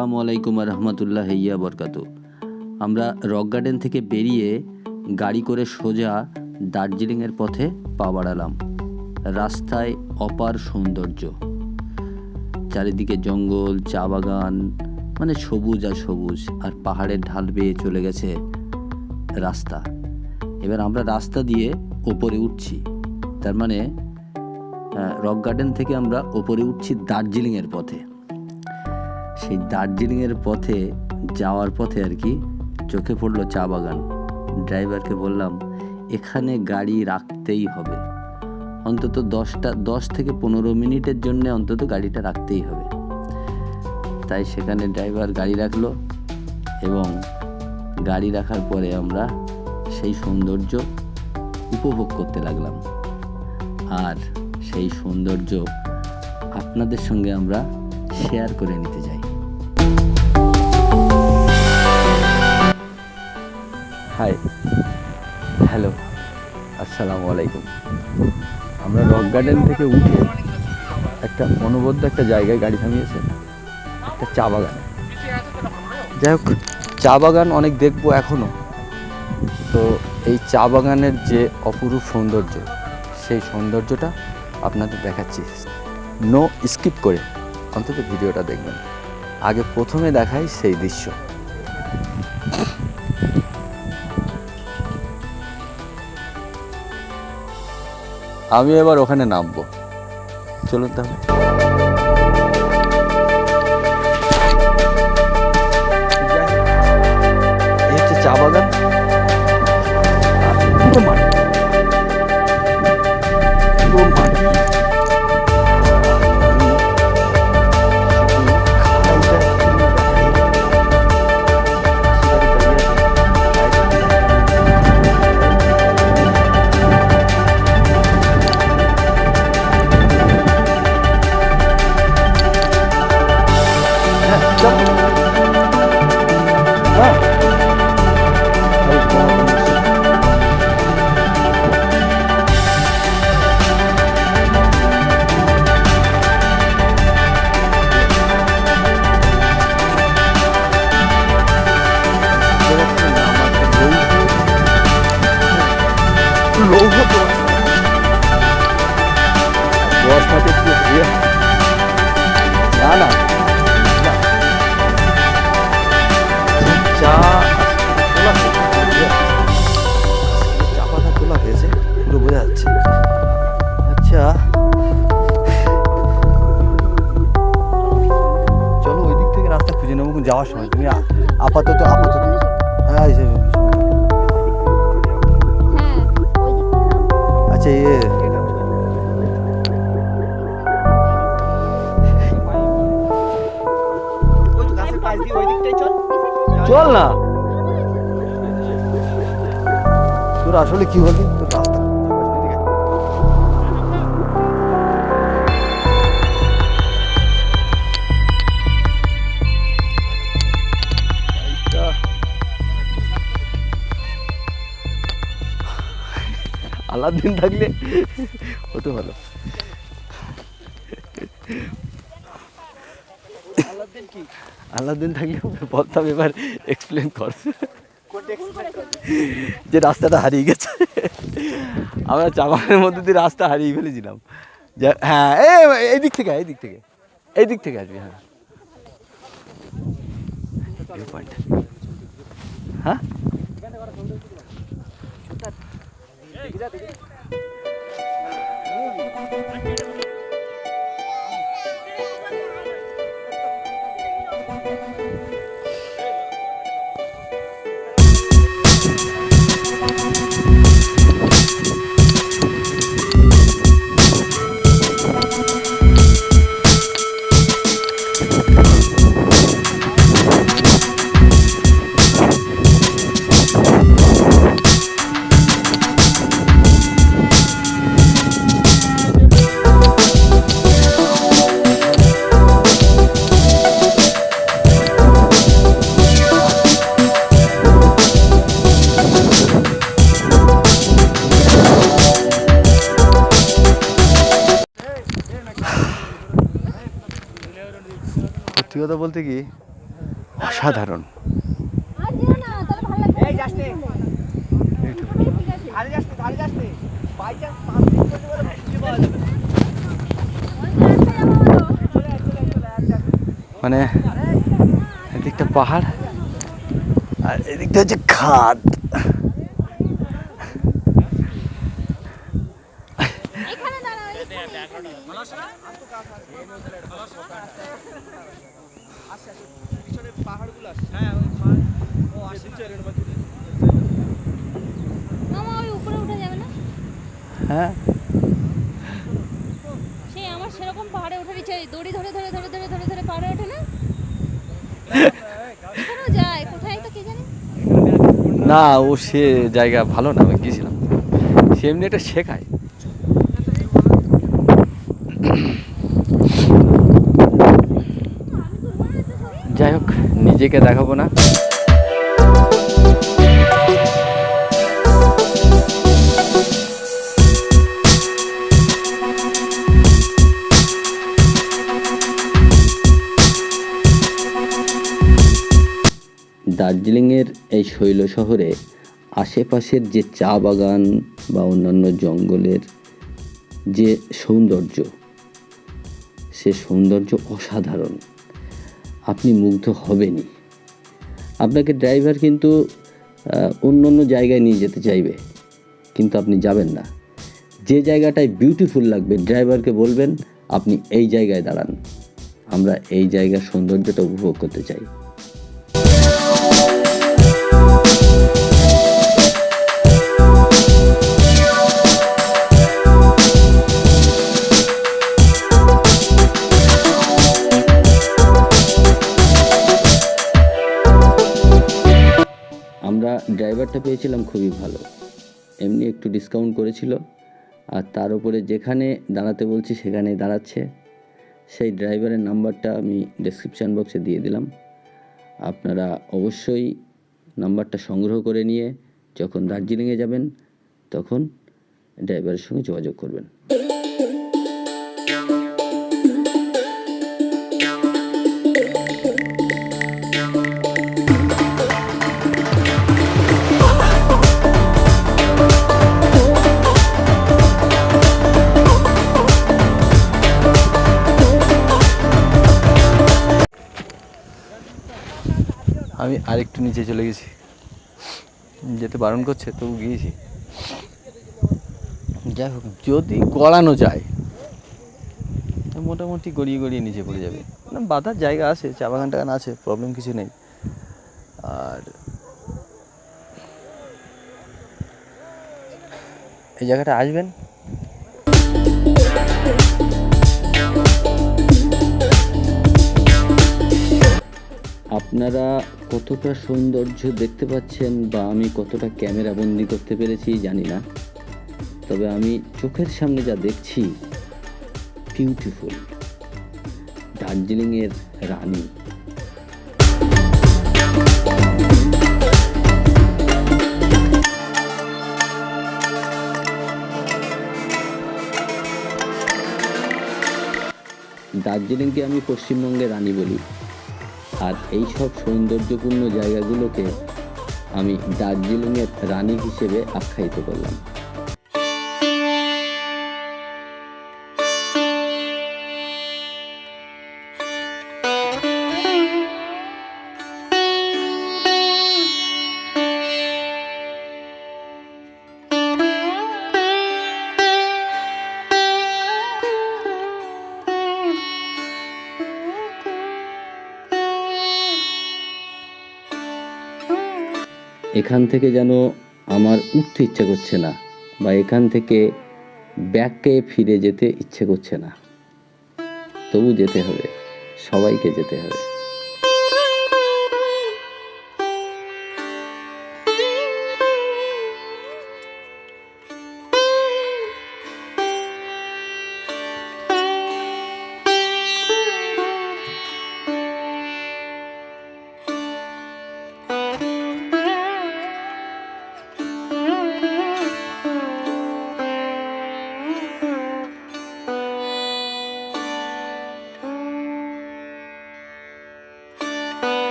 আসসালামু আলাইকুম রহমতুল্লাহি বরকাতু। আমরা রক গার্ডেন থেকে বেরিয়ে গাড়ি করে সোজা দার্জিলিংয়ের পথে পা বাড়ালাম। রাস্তায় অপার সৌন্দর্য, চারিদিকে জঙ্গল, চা বাগান, মানে সবুজ আর সবুজ, আর পাহাড়ের ঢাল বেয়ে চলে গেছে রাস্তা। এবার আমরা রাস্তা দিয়ে ওপরে উঠছি, তার মানে রক গার্ডেন থেকে আমরা ওপরে উঠছি দার্জিলিংয়ের পথে। সেই দার্জিলিংয়ের পথে যাওয়ার পথে আর কি চোখে পড়লো চা বাগান। ড্রাইভারকে বললাম এখানে গাড়ি রাখতেই হবে, অন্তত 10 থেকে 15 মিনিটের জন্য অন্তত গাড়িটা রাখতেই হবে। তাই সেখানে ড্রাইভার গাড়ি রাখলো এবং গাড়ি রাখার পরে আমরা সেই সৌন্দর্য উপভোগ করতে লাগলাম। আর সেই সৌন্দর্য আপনাদের সঙ্গে আমরা শেয়ার করে নিতে চাই। হাই, হ্যালো, আসসালামু আলাইকুম। আমরা রক গার্ডেন থেকে উঠে একটা অনবদ্য একটা জায়গায় গাড়ি থামিয়েছে, একটা চা বাগানে। যাই হোক, চা বাগান অনেক দেখবো এখনো। তো এই চা বাগানের যে অপরূপ সৌন্দর্য, সেই সৌন্দর্যটা আপনাদের দেখাচ্ছি। নো স্কিপ করে অন্তত ভিডিওটা দেখবেন। আগে প্রথমে দেখাই সেই দৃশ্য। আমি এবার ওখানে নামবো, চলুন তাহলে। এই হচ্ছে চা বাগান। যাওয়ার সময় তুমি আপাতত হ্যাঁ, আচ্ছা চল না, তোর আসলে কি হলি তোর রাস্তা। আলাদিন থাকলে হতো ভালো। আলাদিন থাকলে বলতাম, এবার এক্সপ্লেন কর যে রাস্তাটা হারিয়ে গেছে। আমরা চা বাগানের মধ্যে দিয়ে রাস্তা হারিয়ে ফেলেছিলাম। হ্যাঁ, এই দিক থেকে আসবি। হ্যাঁ, ভিউ পয়েন্ট। হ্যাঁ, সত্যি কথা বলতে কি অসাধারণ। মানে এদিকটা পাহাড় আর এদিকটা হচ্ছে খাদ। হ্যাঁ সেই আমার সেরকম পাহাড়ে ওঠার ইচ্ছে, দড়ি ধরে ধরে ধরে ধরে ধরে ধরে পাহাড়ে ওঠে না, এখানেও যায় কোথায় তো কে জানে। না, ও সে জায়গা ভালো না, আমি গিয়েছিলাম, সে এমনি একটা শেখায়। যাই হোক, নিজেকে দেখাবো না। দার্জিলিংয়ের এই শৈল শহরে আশেপাশের যে চা বাগান বা অন্যান্য জঙ্গলের যে সৌন্দর্য, সে সৌন্দর্য অসাধারণ। আপনি মুগ্ধ হবেনই। আপনাকে ড্রাইভার কিন্তু অন্য অন্য জায়গায় নিয়ে যেতে চাইবে, কিন্তু আপনি যাবেন না। যে জায়গাটায় বিউটিফুল লাগবে ড্রাইভারকে বলবেন আপনি এই জায়গায় দাঁড়ান, আমরা এই জায়গার সৌন্দর্যটা উপভোগ করতে চাই। আমরা ড্রাইভারটা পেয়েছিলাম খুবই ভালো, এমনি একটু ডিসকাউন্ট করেছিল, আর তার উপরে যেখানে দাঁড়াতে বলছি সেখানেই দাঁড়াচ্ছে। সেই ড্রাইভারের নাম্বারটা আমি ডেসক্রিপশান বক্সে দিয়ে দিলাম। আপনারা অবশ্যই নাম্বারটা সংগ্রহ করে নিয়ে যখন দার্জিলিংয়ে যাবেন তখন ড্রাইভারের সঙ্গে যোগাযোগ করবেন। আমি আরেকটু নিচে চলে গেছি, যেতে বারণ করছে তবু গিয়েছি। যাই হোক, যদি গড়ানো যায় মোটামুটি গড়িয়ে গড়িয়ে নিচে পড়ে যাবে, মানে বাঁধার জায়গা আছে, চা বাগান টাগান আছে, প্রবলেম কিছু নেই। আর এই জায়গাটা আসবেন, আপনারা কতটা সৌন্দর্য দেখতে পাচ্ছেন বা আমি কতটা ক্যামেরা বন্দি করতে পেরেছি জানি না, তবে আমি চোখের সামনে যা দেখছি বিউটিফুল। দার্জিলিংয়ের রানী। দার্জিলিংকে আমি পশ্চিমবঙ্গের রানী বলি, আর এই সব সৌন্দর্যপূর্ণ জায়গাগুলোকে আমি দার্জিলিংয়ের রানী হিসেবে আখ্যায়িত করলাম। এখান থেকে যেন আমার উঠতে ইচ্ছে করছে না, বা এখান থেকে ব্যাকে ফিরে যেতে ইচ্ছে করছে না, তবু যেতে হবে, সবাইকে যেতে হবে।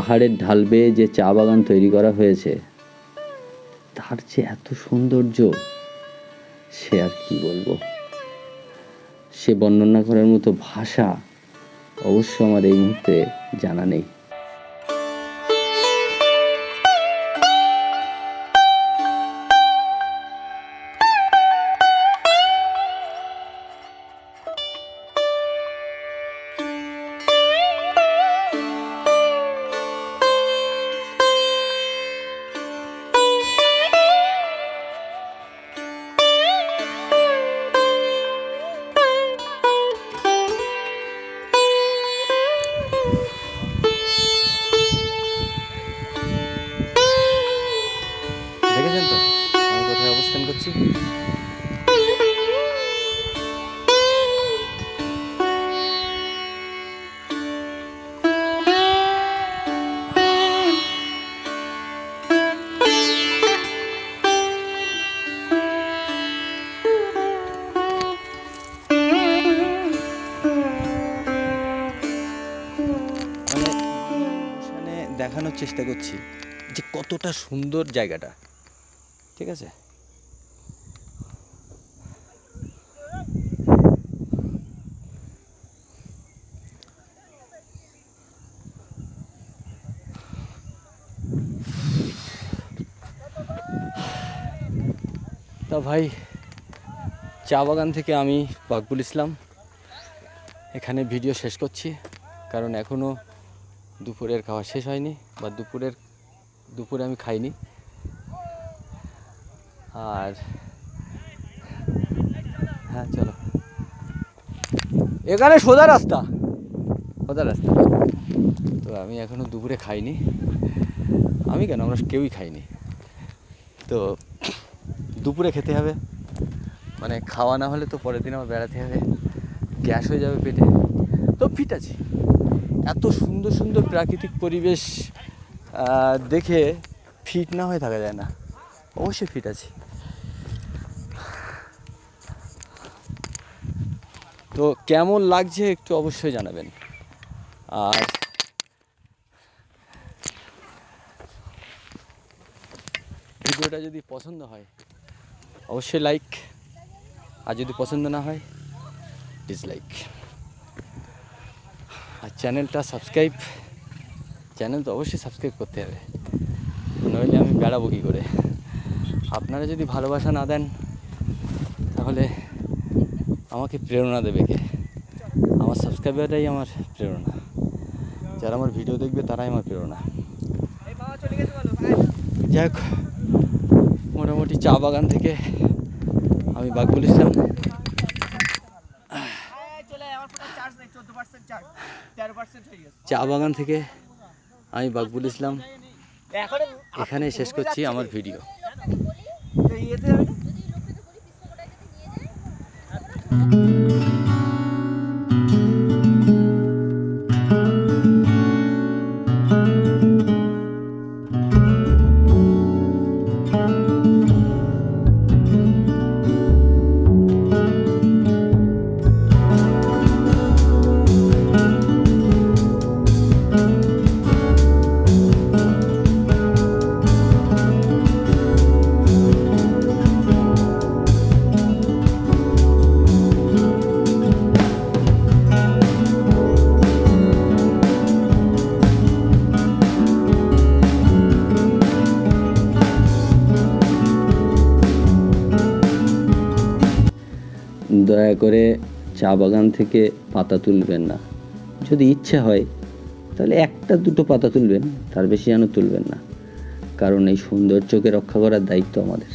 পাহাড়ের ঢাল বেয়ে যে চা বাগান তৈরি করা হয়েছে তার যে এত সৌন্দর্য সে আর কি বলবো, সে বর্ণনা করার মতো ভাষা অবশ্য আমার এই মুহূর্তে জানা নেই। দেখেছেন তো আমি কোথায় অবস্থান করছি? মানে দেখানোর চেষ্টা করছি যে কতটা সুন্দর জায়গাটা, ঠিক আছে? তা ভাই, চা বাগান থেকে আমি বাকবুল ইসলাম এখানে ভিডিও শেষ করছি, কারণ এখনও দুপুরের খাওয়া শেষ হয়নি, বা দুপুরে আমি খাইনি। আর হ্যাঁ চলো, এখানে সোজা রাস্তা। তো আমি এখনও দুপুরে খাইনি, আমি কেন, আমরা কেউই খাইনি। তো দুপুরে খেতে হবে, মানে খাওয়া না হলে তো পরের দিন আমার বেড়াতে হবে, গ্যাস হয়ে যাবে পেটে। তো ফিট আছি, এত সুন্দর সুন্দর প্রাকৃতিক পরিবেশ দেখে ফিট না হয়ে থাকা যায় না, অবশ্যই ফিট আছি। তো কেমন লাগছে একটু অবশ্যই জানাবেন। আর ভিডিওটা যদি পছন্দ হয় অবশ্যই লাইক, আর যদি পছন্দ না হয় ডিসলাইক। আর চ্যানেলটা সাবস্ক্রাইব, চ্যানেল তো অবশ্যই সাবস্ক্রাইব করতে হবে, নইলে আমি বেড়াবো কী করে? আপনারা যদি ভালোবাসা না দেন তাহলে আমাকে প্রেরণা দেবে কে? আমার সাবস্ক্রাইবারটাই আমার প্রেরণা, যারা আমার ভিডিও দেখবে তারাই আমার প্রেরণা। যাই হোক, মোটামুটি চা বাগান থেকে আমি বাকবুল ইসলাম, চা বাগান থেকে আমি বাকবুল ইসলাম এখানে শেষ করছি আমার ভিডিও। দয়া করে চা বাগান থেকে পাতা তুলবেন না, যদি ইচ্ছে হয় তাহলে একটা দুটো পাতা তুলবেন, তার বেশি যেন তুলবেন না, কারণ এই সৌন্দর্যকে রক্ষা করার দায়িত্ব আমাদের।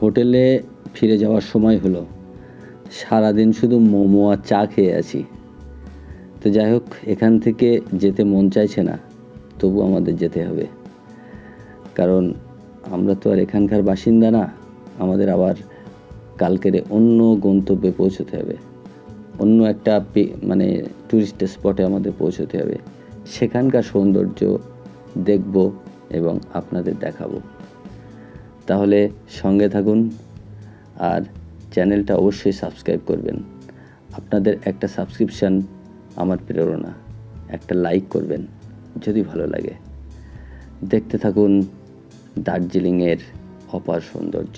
হোটেলে ফিরে যাওয়ার সময় হলো। সারাদিন শুধু মোমো আর চা খেয়ে আছি। তো যাই হোক, এখান থেকে যেতে মন চাইছে না, তবু আমাদের যেতে হবে, কারণ আমরা তো আর এখানকার বাসিন্দা না। আমাদের আবার কালকের অন্য গন্তব্যে পৌঁছতে হবে, অন্য একটা মানে ট্যুরিস্ট স্পটে আমাদের পৌঁছতে হবে। সেখানকার সৌন্দর্য দেখব এবং আপনাদের দেখাবো। তাহলে সঙ্গে থাকুন আর চ্যানেলটা অবশ্যই সাবস্ক্রাইব করবেন। আপনাদের একটা সাবস্ক্রিপশান আমার প্রেরণা। একটা লাইক করবেন যদি ভালো লাগে। দেখতে থাকুন দার্জিলিংয়ের অপার সৌন্দর্য।